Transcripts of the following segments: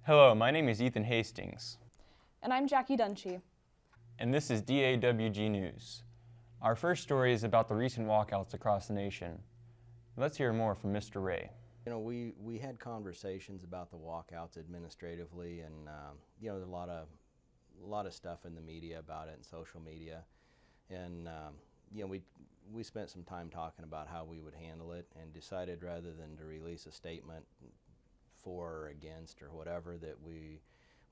Hello, my name is Ethan Hastings. And I'm Jackie Dunshee. And this is DAWG News. Our first story is about the recent walkouts across the nation. Let's hear more from Mr. Ray. You know, we had conversations about the walkouts administratively, and you know, there's a lot of stuff in the media about it and social media, and you know, we spent some time talking about how we would handle it, and decided rather than to release a statement for or against or whatever, that we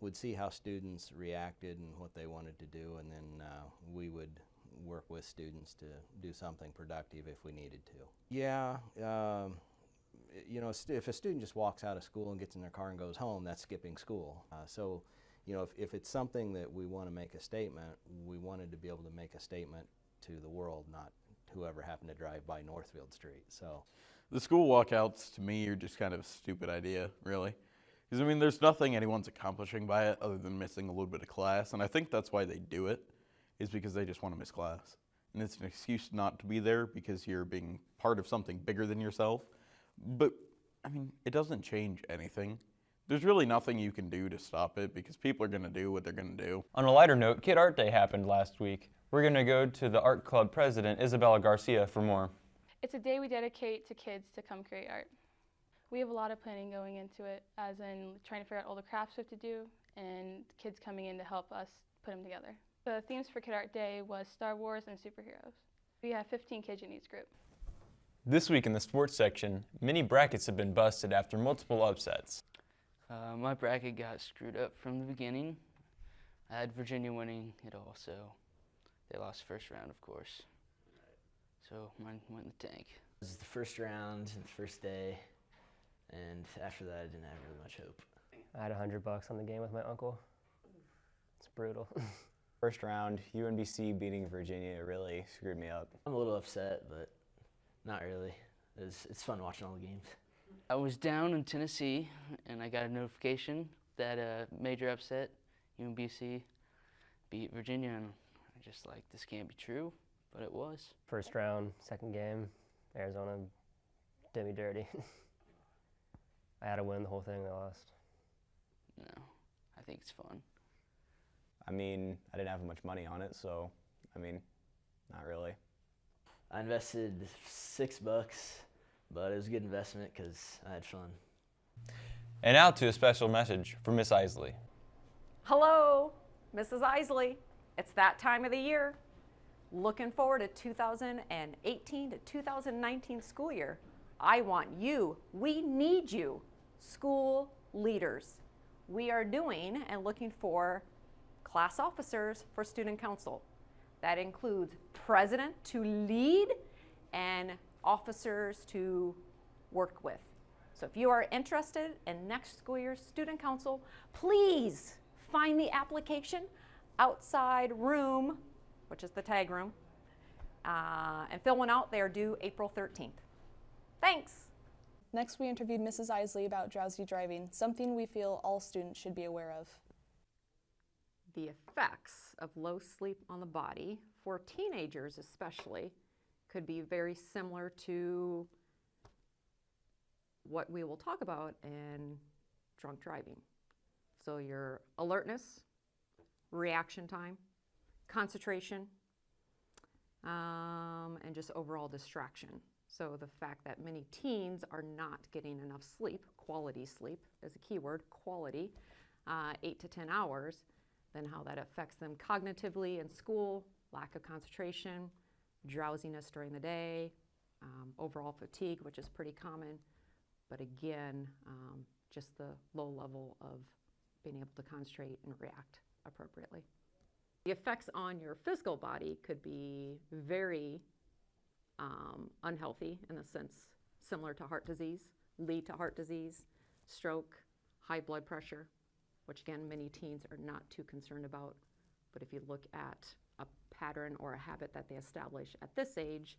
would see how students reacted and what they wanted to do, and then we would work with students to do something productive if we needed to. Yeah. You know, if a student just walks out of school and gets in their car and goes home, that's skipping school. So, you know, if it's something that we want to make a statement, we wanted to be able to make a statement to the world, not whoever happened to drive by Northfield Street. So, the school walkouts, to me, are just kind of a stupid idea, really. Because, I mean, there's nothing anyone's accomplishing by it other than missing a little bit of class, and I think that's why they do it, is because they just want to miss class. And it's an excuse not to be there because you're being part of something bigger than yourself. But, I mean, it doesn't change anything. There's really nothing you can do to stop it because people are going to do what they're going to do. On a lighter note, Kid Art Day happened last week. We're going to go to the art club president, Isabella Garcia, for more. It's a day we dedicate to kids to come create art. We have a lot of planning going into it, as in trying to figure out all the crafts we have to do and kids coming in to help us put them together. The themes for Kid Art Day was Star Wars and superheroes. We have 15 kids in each group. This week in the sports section, many brackets have been busted after multiple upsets. My bracket got screwed up from the beginning. I had Virginia winning it all, so they lost first round, of course. So mine went in the tank. This is the first round and the first day, and after that I didn't have really much hope. I had $100 on the game with my uncle. It's brutal. First round, UNBC beating Virginia really screwed me up. I'm a little upset, but not really. It's fun watching all the games. I was down in Tennessee, and I got a notification that a major upset, UNBC, beat Virginia, and I just like, this can't be true, but it was. First round, second game, Arizona did me dirty. I had to win the whole thing, I lost. No, I think it's fun. I mean, I didn't have much money on it, so, I mean, not really. I invested $6, but it was a good investment because I had fun. And now to a special message from Miss Isley. Hello, Mrs. Isley. It's that time of the year. Looking forward to 2018 to 2019 school year. I want you, we need you, school leaders. We are doing and looking for class officers for student council. That includes president to lead and officers to work with. So if you are interested in next school year's student council, please find the application outside room, which is the tag room, and fill one out. They are due April 13th. Thanks. Next, we interviewed Mrs. Isley about drowsy driving, something we feel all students should be aware of. The effects of low sleep on the body, for teenagers especially, could be very similar to what we will talk about in drunk driving. So your alertness, reaction time, concentration, and just overall distraction. So the fact that many teens are not getting enough sleep, quality sleep is a key word, quality, 8 to 10 hours, then how that affects them cognitively in school, lack of concentration, drowsiness during the day, overall fatigue, which is pretty common, but again, just the low level of being able to concentrate and react appropriately. The effects on your physical body could be very unhealthy in the sense similar to heart disease, lead to heart disease, stroke, high blood pressure, which again, many teens are not too concerned about. But if you look at a pattern or a habit that they establish at this age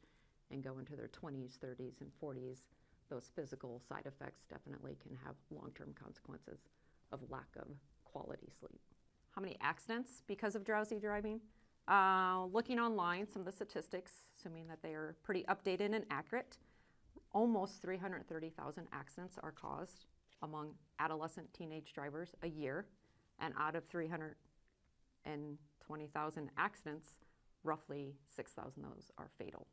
and go into their 20s, 30s, and 40s, those physical side effects definitely can have long-term consequences of lack of quality sleep. How many accidents because of drowsy driving? Looking online, some of the statistics, assuming that they are pretty updated and accurate, almost 330,000 accidents are caused among adolescent teenage drivers a year, and out of 320,000 accidents, roughly 6,000 of those are fatal.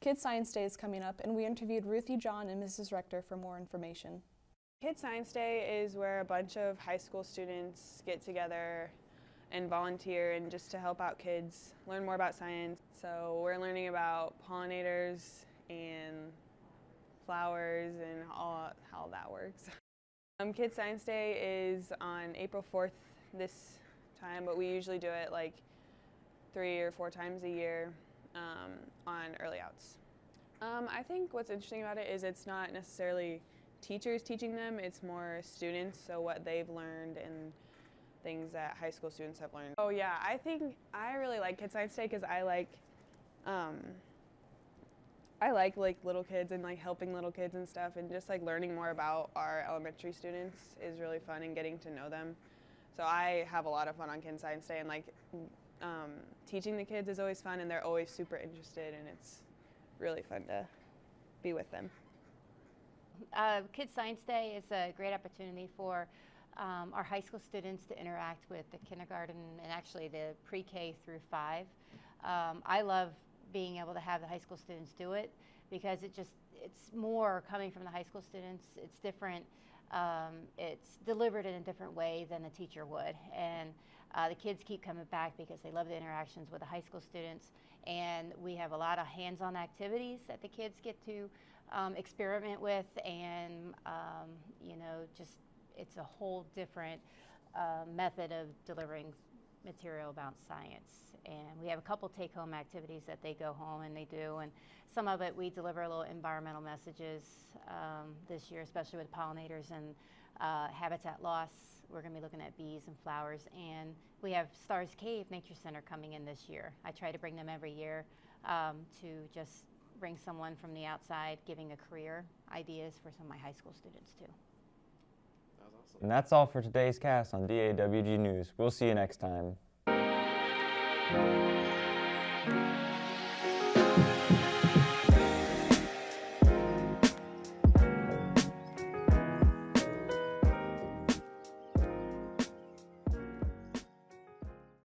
Kids Science Day is coming up, and we interviewed Ruthie, John, and Mrs. Rector for more information. Kids Science Day is where a bunch of high school students get together and volunteer and just to help out kids, learn more about science. So we're learning about pollinators and flowers and all how that works. Kids Science Day is on April 4th this time, but we usually do it like 3 or 4 times a year on early outs. I think what's interesting about it is it's not necessarily teachers teaching them, it's more students, so what they've learned and things that high school students have learned. Oh yeah, I think I really like Kids Science Day because I like little kids and like helping little kids and stuff, and just like learning more about our elementary students is really fun and getting to know them. So I have a lot of fun on Kids Science Day, and like teaching the kids is always fun, and they're always super interested, and it's really fun to be with them. Kids Science Day is a great opportunity for our high school students to interact with the kindergarten and actually the pre-K through 5. I love being able to have the high school students do it because it's more coming from the high school students. It's different. It's delivered in a different way than a teacher would, and the kids keep coming back because they love the interactions with the high school students, and we have a lot of hands-on activities that the kids get to experiment with, and you know, just it's a whole different method of delivering material about science. And we have a couple take-home activities that they go home and they do, and some of it we deliver little environmental messages this year, especially with pollinators and habitat loss. We're going to be looking at bees and flowers, and we have Stars Cave Nature Center coming in this year. I try to bring them every year to just bring someone from the outside giving a career ideas for some of my high school students too. That was awesome. And that's all for today's cast on DAWG News. We'll see you next time.